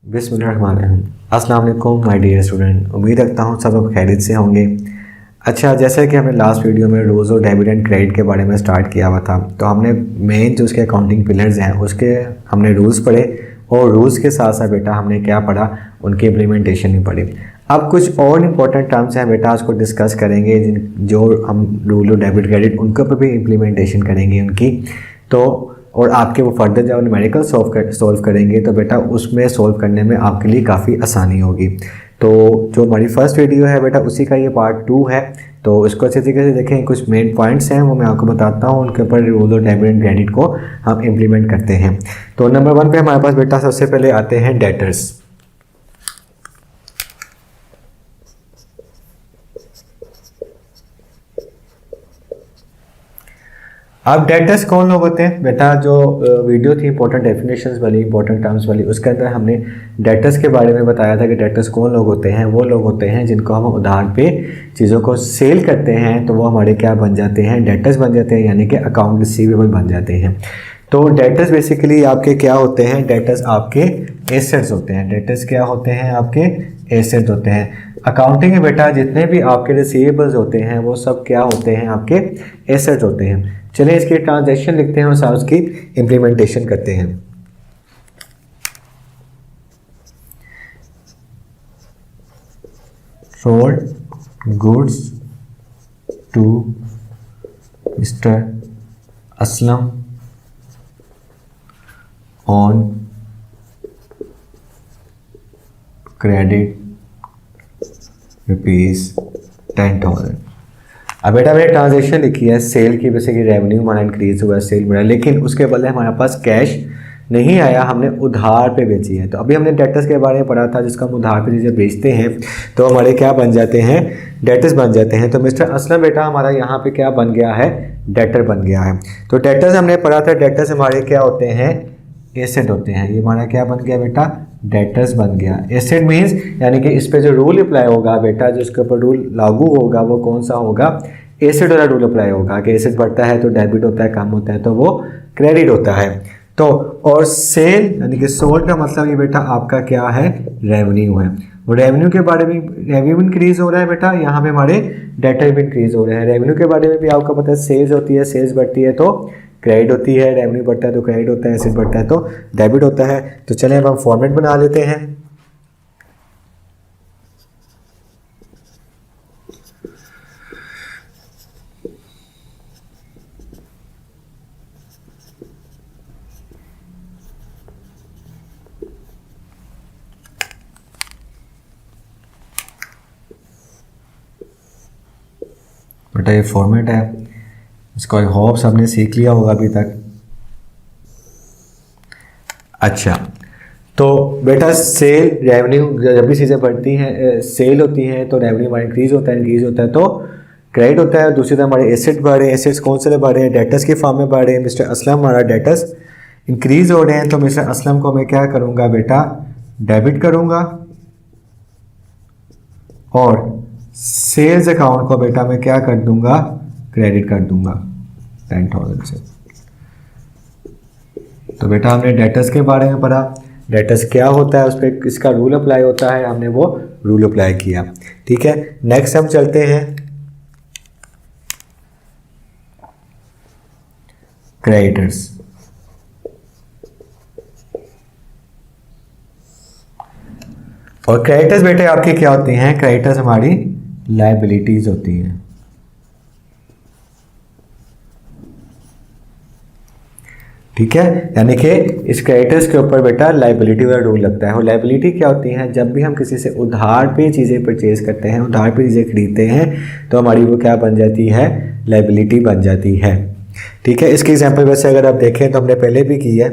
बिस्मिल्लाहिर्रहमानिर्रहीम। अस्सलाम वालेकुम माय डियर स्टूडेंट, उम्मीद रखता हूँ सब लोग खैरियत से होंगे। अच्छा, जैसा कि हमने लास्ट वीडियो में रोज़ और डेबिट एंड क्रेडिट के बारे में स्टार्ट किया हुआ था, तो हमने मेन जो उसके अकाउंटिंग पिलर्स हैं उसके हमने रूल्स पढ़े और रूल्स के साथ साथ बेटा हमने क्या पढ़ा, उनकी इम्प्लीमेंटेशन भी पढ़ी। अब कुछ और इम्पोर्टेंट टर्म्स हैं बेटा, उसको डिस्कस करेंगे जो हम रूल और डेबिट क्रेडिट उनके ऊपर भी इम्प्लीमेंटेशन करेंगे उनकी। तो और आपके वो फर्दर जब न्यूमेरिकल सॉल्व करेंगे तो बेटा उसमें सॉल्व करने में आपके लिए काफ़ी आसानी होगी। तो जो हमारी फर्स्ट वीडियो है बेटा उसी का ये पार्ट 2 है, तो इसको अच्छे तरीके से देखें। कुछ मेन पॉइंट्स हैं वो मैं आपको बताता हूँ, उनके ऊपर रूल और डेबिट एंड क्रेडिट को हम इम्प्लीमेंट करते हैं। तो नंबर 1 पे हमारे पास बेटा सबसे पहले आते हैं डेटर्स। अब डेटर्स कौन लोग होते हैं बेटा? जो वीडियो थी इंपॉर्टेंट डेफिनेशंस वाली, इंपॉर्टेंट टर्म्स वाली, उसके अंदर हमने डेटर्स के बारे में बताया था कि डेटर्स कौन लोग होते हैं। वो लोग होते हैं जिनको हम उधार पे चीज़ों को सेल करते हैं तो वो हमारे क्या बन जाते हैं, डेटर्स बन जाते हैं, यानी कि अकाउंट रिसीवेबल बन जाते हैं। तो डेटर्स बेसिकली आपके क्या होते हैं? डेटर्स आपके एसेट्स होते हैं। डेटर्स क्या होते हैं? आपके एसेट्स होते हैं। अकाउंटिंग में बेटा जितने भी आपके रिसीवेबल्स होते हैं वो सब क्या होते हैं? आपके एसेट्स होते हैं। चलिए इसकी ट्रांजैक्शन लिखते हैं और साथ उसकी इम्प्लीमेंटेशन करते हैं। Sold goods to mister Aslam on credit ₹10,000। अब बेटा मैंने ट्रांजेक्शन लिखी है सेल की, वैसे कि रेवेन्यू हमारा इंक्रीज हुआ है, सेल बढ़ा, लेकिन उसके बदले हमारे पास कैश नहीं आया, हमने उधार पे बेची है। तो अभी हमने डेटर्स के बारे में पढ़ा था, जिसको हम उधार पे चीज़ें बेचते हैं तो हमारे क्या बन जाते हैं? डेटर्स बन जाते हैं। तो मिस्टर असलम बेटा हमारा यहाँ पे क्या बन गया है? डेटर बन गया है। तो डेटर्स हमने पढ़ा था, डेटर्स हमारे क्या होते हैं? एसेट होते हैं। ये हमारा क्या बन गया बेटा? डेटर्स बन गया। एसेट मीन्स यानी कि इस पे जो रूल अप्लाई होगा बेटा, जो इसके ऊपर रूल लागू होगा वो कौन सा होगा? एसेट वाला रूल अप्लाई होगा कि एसेट बढ़ता है तो डेबिट होता है, कम होता है तो वो क्रेडिट होता है। तो और सेल यानी कि सोल्ड का मतलब ये बेटा आपका क्या है? रेवेन्यू है। और रेवेन्यू के बारे में, रेवेन्यू इंक्रीज हो रहा है बेटा, यहाँ पे हमारे डेटर भी इंक्रीज हो रहे हैं। रेवेन्यू के बारे में भी आपको पता है, सेल्स होती है, सेल्स बढ़ती है तो क्रेडिट होती है, रेवेन्यू बढ़ता है तो क्रेडिट होता है, एसेट बढ़ता है तो डेबिट होता है। तो चलें अब हम फॉर्मेट बना लेते हैं। बेटा ये फॉर्मेट है, इसको आई होप सबने सीख लिया होगा अभी तक। अच्छा, तो बेटा सेल रेवेन्यू, जब भी चीज़ें बढ़ती हैं, सेल होती हैं तो रेवेन्यू हमारा इंक्रीज होता है तो क्रेडिट होता है। दूसरी तरफ हमारे एसेट बढ़े, एसेट्स कौन से बढ़े हैं? डेटर्स के फॉर्म में बढ़े। मिस्टर असलम हमारा डेटर्स इंक्रीज हो रहे हैं तो मिस्टर असलम को मैं क्या करूँगा बेटा? डेबिट करूँगा। और सेल्स अकाउंट को बेटा मैं क्या कर दूंगा? क्रेडिट कर दूंगा 10,000 से। तो बेटा हमने डेटर्स के बारे में पढ़ा, डेटर्स क्या होता है, उस पर इसका रूल अप्लाई होता है, हमने वो रूल अप्लाई किया। ठीक है, नेक्स्ट हम चलते हैं क्रेडिटर्स। और क्रेडिटर्स बेटे आपकी क्या होती हैं? क्रेडिटर्स हमारी लायबिलिटीज होती हैं। ठीक है, यानी कि इस क्रेडिटर्स के ऊपर बेटा लायबिलिटी वाला रूल लगता है। और लायबिलिटी क्या होती है? जब भी हम किसी से उधार पे चीज़ें परचेज करते हैं, उधार पे चीज़ें खरीदते हैं तो हमारी वो क्या बन जाती है? लायबिलिटी बन जाती है। ठीक है, इसकी एग्जांपल वैसे अगर आप देखें तो हमने पहले भी की है।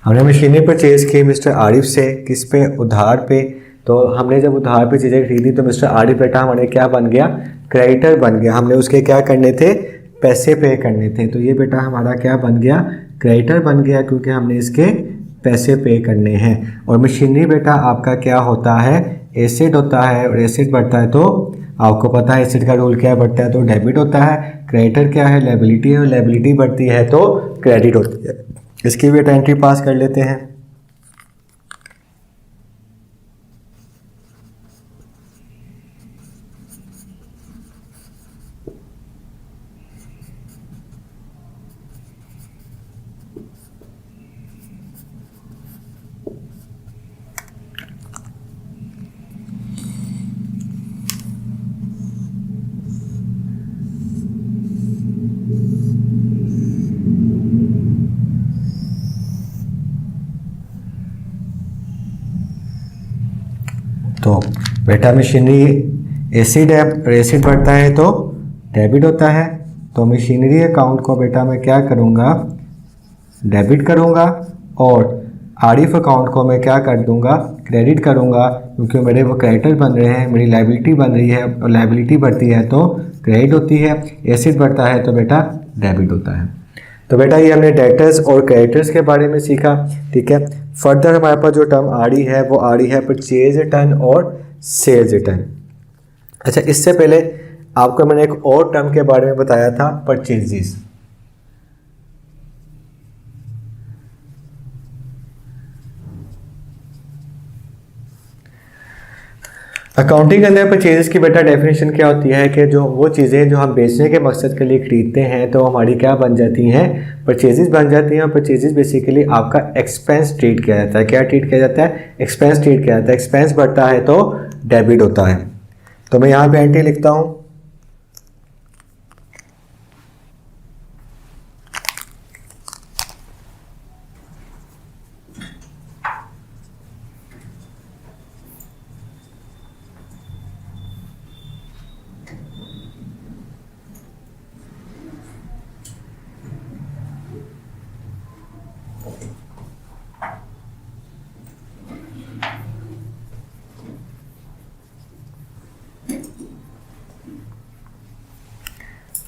हमने मशीनरी परचेज़ की मिस्टर आरिफ से, किस पे, उधार पे। तो हमने जब उधार पे चीज़ें खरीदी तो मिस्टर आरिफ बेटा हमारे क्या बन गया, क्रेडिटर बन गया। हमने उसके क्या करने थे, पैसे पे करने थे। तो ये बेटा हमारा क्या बन गया, क्रेडिटर बन गया, क्योंकि हमने इसके पैसे पे करने हैं। और मशीनरी बेटा आपका क्या होता है, एसेट होता है, और एसेट बढ़ता है तो आपको पता है एसेट का रूल क्या बढ़ता है तो डेबिट होता है। क्रेडिटर क्या है, लायबिलिटी है, और लायबिलिटी बढ़ती है तो क्रेडिट होती है। इसकी भी एंट्री पास कर लेते हैं। तो बेटा मशीनरी एसिड है, एसिड बढ़ता है तो डेबिट होता है। तो मशीनरी अकाउंट को बेटा मैं क्या करूँगा, डेबिट करूँगा, और आरिफ अकाउंट को मैं क्या कर दूँगा, क्रेडिट करूँगा, क्योंकि मेरे वो क्रेडिटर बन रहे हैं, मेरी लायबिलिटी बन रही है, और लायबिलिटी बढ़ती है तो क्रेडिट होती है, एसिड बढ़ता है तो बेटा डेबिट होता है। तो बेटा ये हमने डेटर्स और क्रेडिटर्स के बारे में सीखा, ठीक है। फर्दर हमारे पास जो टर्म आ रही है वो आ रही है परचेज रिटर्न और सेल्स रिटर्न। अच्छा, इससे पहले आपको मैंने एक और टर्म के बारे में बताया था, परचेजेस। अकाउंटिंग के अंदर परचेजेस की बेटा डेफिनेशन क्या होती है कि जो वो चीज़ें जो हम बेचने के मकसद के लिए खरीदते हैं तो हमारी क्या बन जाती हैं, परचेजेस बन जाती हैं। और परचेजेस बेसिकली आपका एक्सपेंस ट्रीट किया जाता है। क्या ट्रीट किया जाता है, एक्सपेंस ट्रीट किया जाता है। एक्सपेंस बढ़ता है तो डेबिट होता है। तो मैं यहाँ पे एंट्री लिखता हूँ,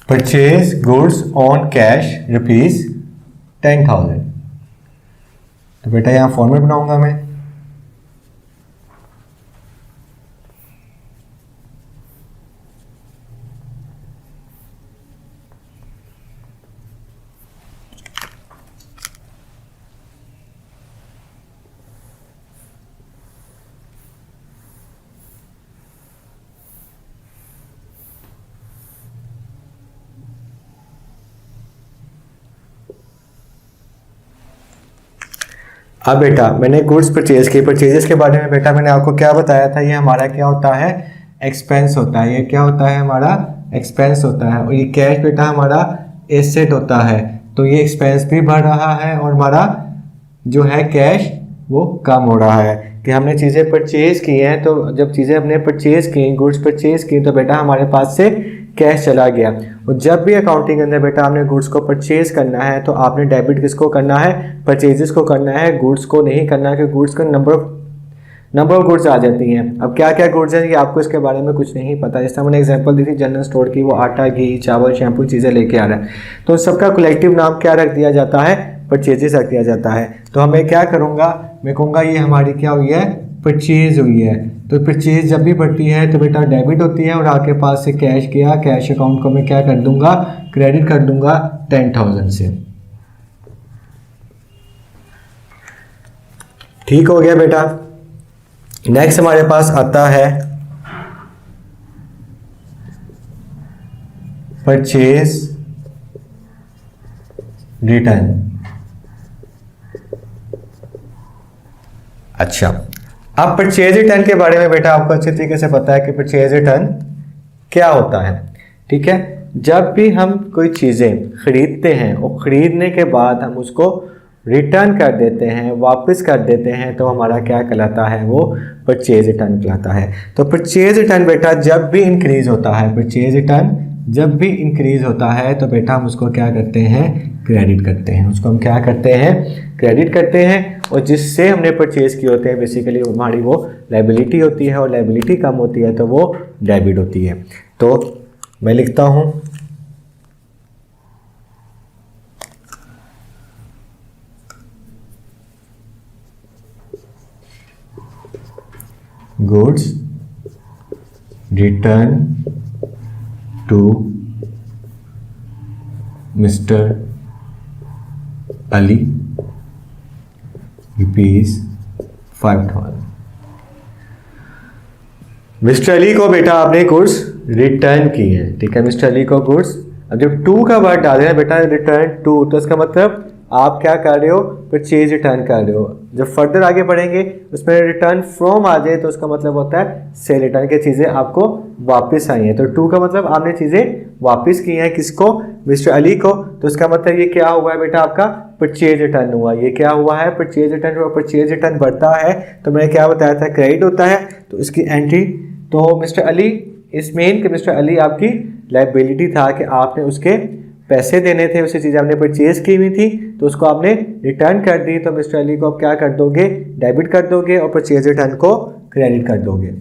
परचेज गुड्स ऑन कैश ₹10,000। तो बेटा यहाँ फॉर्मेट बनाऊंगा मैं, अब बेटा मैंने गुड्स परचेज की। परचेजेस के बारे में बेटा मैंने आपको क्या बताया था, ये हमारा क्या होता है, एक्सपेंस होता है। ये क्या होता है, हमारा एक्सपेंस होता है। और ये कैश बेटा हमारा एसेट होता है। तो ये एक्सपेंस भी बढ़ रहा है और हमारा जो है कैश वो कम हो रहा है कि हमने चीज़ें परचेज की हैं। तो जब चीज़ें हमने परचेज की, गुड्स परचेज की, तो बेटा हमारे पास से कैश चला गया। और जब भी अकाउंटिंग के अंदर बेटा आपने गुड्स को परचेज करना है तो आपने डेबिट किसको करना है, परचेजेस को करना है, गुड्स को नहीं करना, क्योंकि गुड्स का नंबर ऑफ गुड्स आ जाती हैं। अब क्या क्या गुड्स हैं ये आपको इसके बारे में कुछ नहीं पता। जैसे मैंने एग्जांपल दी थी जनरल स्टोर की, वो आटा, घी, चावल, शैम्पू चीज़ें लेके आ रहा है, तो सबका कलेक्टिव नाम क्या रख दिया जाता है, परचेजेस रख दिया जाता है। तो हमें क्या करूँगा, मैं कहूँगा ये हमारी क्या हुई है, परचेज हुई है। तो परचेज जब भी बढ़ती है तो बेटा डेबिट होती है, और आपके पास से कैश गया, कैश अकाउंट को मैं क्या कर दूंगा, क्रेडिट कर दूंगा 10,000 से। ठीक हो गया बेटा। नेक्स्ट हमारे पास आता है परचेज रिटर्न। अच्छा, अब परचेज रिटर्न के बारे में बेटा आपको अच्छे तरीके से पता है कि परचेज रिटर्न क्या होता है, ठीक है। जब भी हम कोई चीज़ें खरीदते हैं और खरीदने के बाद हम उसको रिटर्न कर देते हैं, वापस कर देते हैं, तो हमारा क्या कहलाता है, वो परचेज रिटर्न कहलाता है। तो परचेज रिटर्न बेटा जब भी इंक्रीज होता है, परचेज रिटर्न जब भी इंक्रीज होता है तो बेटा हम उसको क्या करते हैं, क्रेडिट करते हैं, उसको हम क्या करते हैं, क्रेडिट करते हैं। और जिससे हमने परचेज किए होते हैं बेसिकली हमारी वो लायबिलिटी होती है, और लायबिलिटी कम होती है तो वो डेबिट होती है। तो मैं लिखता हूँ goods return to Mr. Ali rupees 5000। Mister Ali को बेटा आपने गुड्स रिटर्न किए हैं, ठीक है, मिस्टर अली को गुड्स। अब जब टू का वर्ड डाल देना बेटा रिटर्न टू, तो इसका मतलब आप क्या कर रहे हो, परचेज रिटर्न कर रहे हो। जब फर्दर आगे बढ़ेंगे उसमें रिटर्न फ्रॉम आ जाए तो उसका मतलब होता है सेल रिटर्न की चीज़ें आपको वापस आई हैं। तो टू का मतलब आपने चीज़ें वापस की हैं, किसको, मिस्टर अली को। तो उसका मतलब ये क्या हुआ है बेटा, आपका परचेज रिटर्न हुआ। ये क्या हुआ है, परचेज रिटर्न हुआ। परचेज रिटर्न बढ़ता है तो मैंने क्या बताया था, क्रेडिट होता है। तो इसकी एंट्री, तो मिस्टर अली इस मेन कि मिस्टर अली आपकी लायबिलिटी था कि आपने उसके पैसे देने थे, उसी चीज़ आपने परचेज की हुई थी तो उसको आपने रिटर्न कर दी। तो मिस्टर अली को आप क्या कर दोगे, डेबिट कर दोगे, और परचेज रिटर्न को क्रेडिट कर दोगे।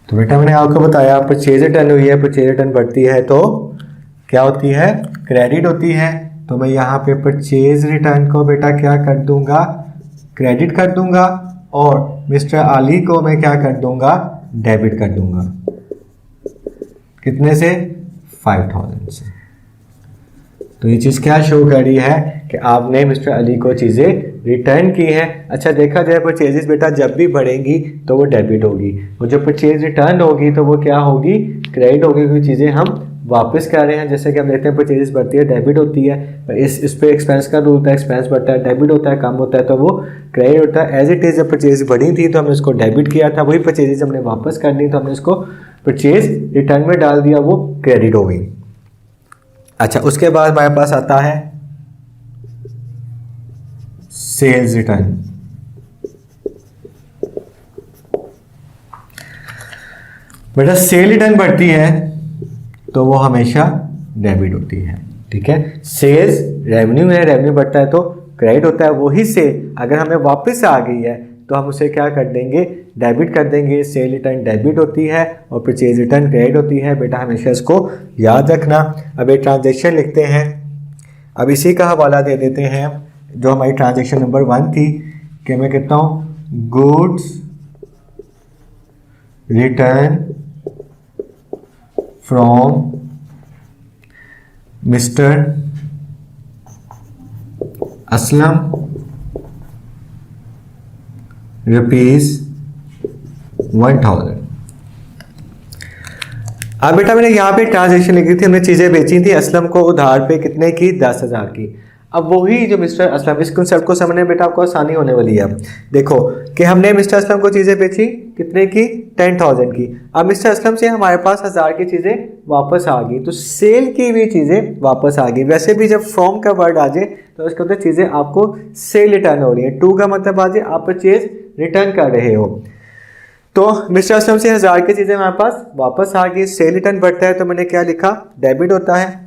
तो बेटा मैंने आपको बताया परचेज रिटर्न हुई है, परचेज रिटर्न बढ़ती है तो क्या होती है, क्रेडिट होती है। तो मैं यहाँ पे परचेज रिटर्न को बेटा क्या कर दूंगा, क्रेडिट कर दूंगा, और मिस्टर अली को मैं क्या कर दूंगा, डेबिट कर दूंगा। कितने से, 5000 से। तो ये चीज़ क्या शो कर रही है कि आपने मिस्टर अली को चीज़ें रिटर्न की है। अच्छा देखा जाए परचेजेस बेटा जब भी बढ़ेंगी तो वो डेबिट होगी, और जब परचेज रिटर्न होगी तो वो क्या होगी, क्रेडिट होगी, क्योंकि चीज़ें हम वापस कर रहे हैं। जैसे कि हम देखते हैं परचेजेस बढ़ती है डेबिट होती है, इस पे एक्सपेंस का रूल होता है, एक्सपेंस बढ़ता है डेबिट होता है, कम होता है तो वो क्रेडिट होता है। एज इट इज़ जब परचेज बढ़ी थी तो हमने उसको डेबिट किया था, वही परचेजेस हमने वापस कर दी तो हमने उसको परचेज रिटर्न में डाल दिया, वो क्रेडिट हो गई। अच्छा उसके बाद हमारे पास आता है सेल्स रिटर्न। बेटा सेल रिटर्न बढ़ती है तो वो हमेशा डेबिट होती है, ठीक है। सेल्स रेवेन्यू है, रेवेन्यू बढ़ता है तो क्रेडिट होता है। वही सेल अगर हमें वापस आ गई है तो हम उसे क्या कर देंगे, डेबिट कर देंगे। सेल रिटर्न डेबिट होती है और परचेज रिटर्न क्रेडिट होती है। बेटा हमेशा इसको याद रखना। अब एक ट्रांजेक्शन लिखते हैं, अब इसी का हवाला दे देते हैं जो हमारी ट्रांजेक्शन नंबर 1 थी, कि मैं कहता हूँ goods return from mister Aslam ₹1000। अब बेटा मैंने यहाँ पे ट्रांजेक्शन लिखी थी, हमने चीज़ें बेची थी असलम को उधार पे, कितने की, 10,000 की। अब वही जो मिस्टर असलम, इस कंसेप्ट को समझने बेटा आपको आसानी होने वाली है। देखो कि हमने मिस्टर असलम को चीज़ें बेची कितने की, 10,000 की। अब मिस्टर असलम से हमारे पास 1000 की चीज़ें वापस आ गई, तो सेल की भी चीज़ें वापस आ गई। वैसे भी जब फ्रॉम का वर्ड आ जाए तो उसके अंदर चीज़ें आपको सेल रिटर्न हो रही है। टू का मतलब आ जाए आप परचेज रिटर्न कर रहे हो। तो मिस्टर असलम से 1000 की चीज़ें हमारे पास वापस आ गई, सेल रिटर्न बढ़ता है तो मैंने क्या लिखा, डेबिट होता है।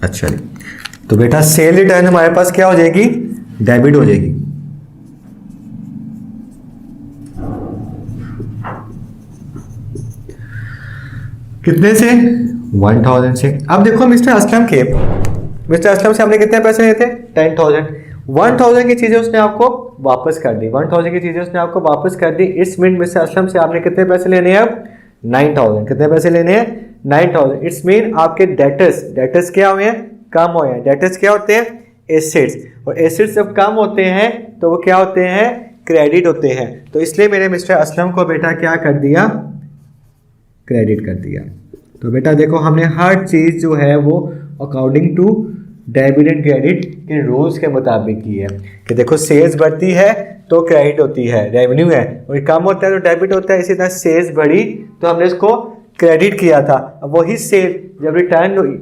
अच्छा जी, तो बेटा सेल रिटर्न हमारे पास क्या हो जाएगी, डेबिट हो जाएगी। कितने से, 1000 से। अब देखो मिस्टर असलम से हमने कितने पैसे लिए थे, 10,000। 1000 की चीज़ें उसने आपको वापस कर दी, 1000 की चीज़ें उसने आपको वापस कर दी। इट्स मीन मिस्टर असलम से आपने कितने पैसे लेने हैं अब? 9000। कितने पैसे लेने हैं? 9000। इट्स मीन आपके डेटर्स क्या हुए हैं? कम हुए हैं। डेटर्स क्या होते हैं? एसेट्स। और एसेट्स जब कम होते हैं तो वो क्या होते हैं? क्रेडिट होते हैं। तो इसलिए मैंने मिस्टर असलम को बेटा क्या कर दिया? क्रेडिट कर दिया। तो बेटा देखो हमने हर चीज़ जो है वो according to debit and credit के रूल्स के मुताबिक की है कि देखो सेल्स बढ़ती है तो क्रेडिट होती है, रेवेन्यू है, और कम होता है तो डेबिट होता है। इसी तरह सेल्स बढ़ी तो हमने इसको क्रेडिट किया था। अब वही सेल जब रिटर्न हुई,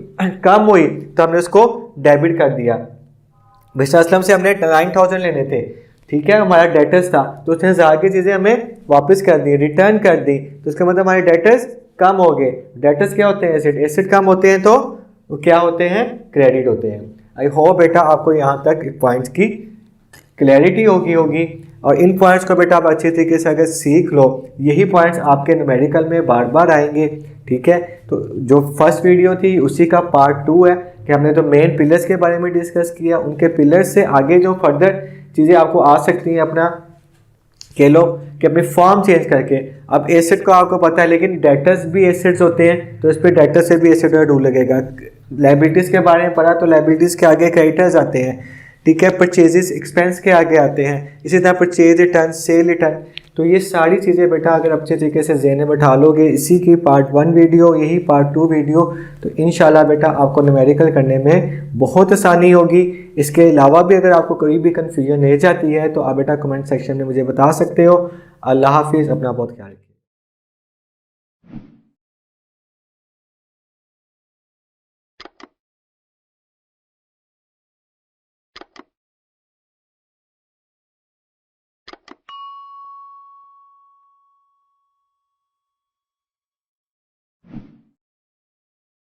कम हुई, तो हमने उसको डेबिट कर दिया। मिस्टर असलम से हमने 9000 लेने थे, ठीक है, हमारा डेटर्स था, तो उसने 1000 की चीज़ें हमें वापस कर दी, रिटर्न कर दी। तो इसका मतलब हमारे डेटर्स कम हो गए। डेटर्स क्या होते हैं? एसेट। एसेट कम होते हैं तो वो क्या होते हैं? क्रेडिट होते हैं। आई होप बेटा आपको यहाँ तक पॉइंट्स की क्लैरिटी होगी और इन पॉइंट्स को बेटा आप अच्छी तरीके से अगर सीख लो, यही पॉइंट्स आपके न्यूमेरिकल में बार बार आएंगे, ठीक है। तो जो फर्स्ट वीडियो थी उसी का पार्ट 2 है कि हमने तो मेन पिलर्स के बारे में डिस्कस किया, उनके पिलर्स से आगे जो फर्दर चीज़ें आपको आ सकती हैं अपना कह लो कि अपनी फॉर्म चेंज करके। अब एसेट को आपको पता है, लेकिन डेटर्स भी एसेट्स होते हैं, तो इस पर डेटर से भी एसेट रूल लगेगा। लायबिलिटीज़ के बारे में पढ़ा तो लायबिलिटीज़ के आगे क्रेडिटर्स आते हैं, ठीक है, परचेजेस एक्सपेंस के आगे आते हैं, इसी तरह परचेज रिटर्न, सेल रिटर्न। तो ये सारी चीज़ें बेटा अगर अच्छे तरीके से ज़हन में बैठा लोगे, इसी की पार्ट 1 वीडियो, यही पार्ट 2 वीडियो, तो इंशाल्लाह बेटा आपको न्यूमेरिकल करने में बहुत आसानी होगी। इसके अलावा भी अगर आपको कोई भी कन्फ्यूजन रह जाती है तो आप बेटा कमेंट सेक्शन में मुझे बता सकते हो। अल्लाह हाफिज़, अपना बहुत ख्याल रखिए।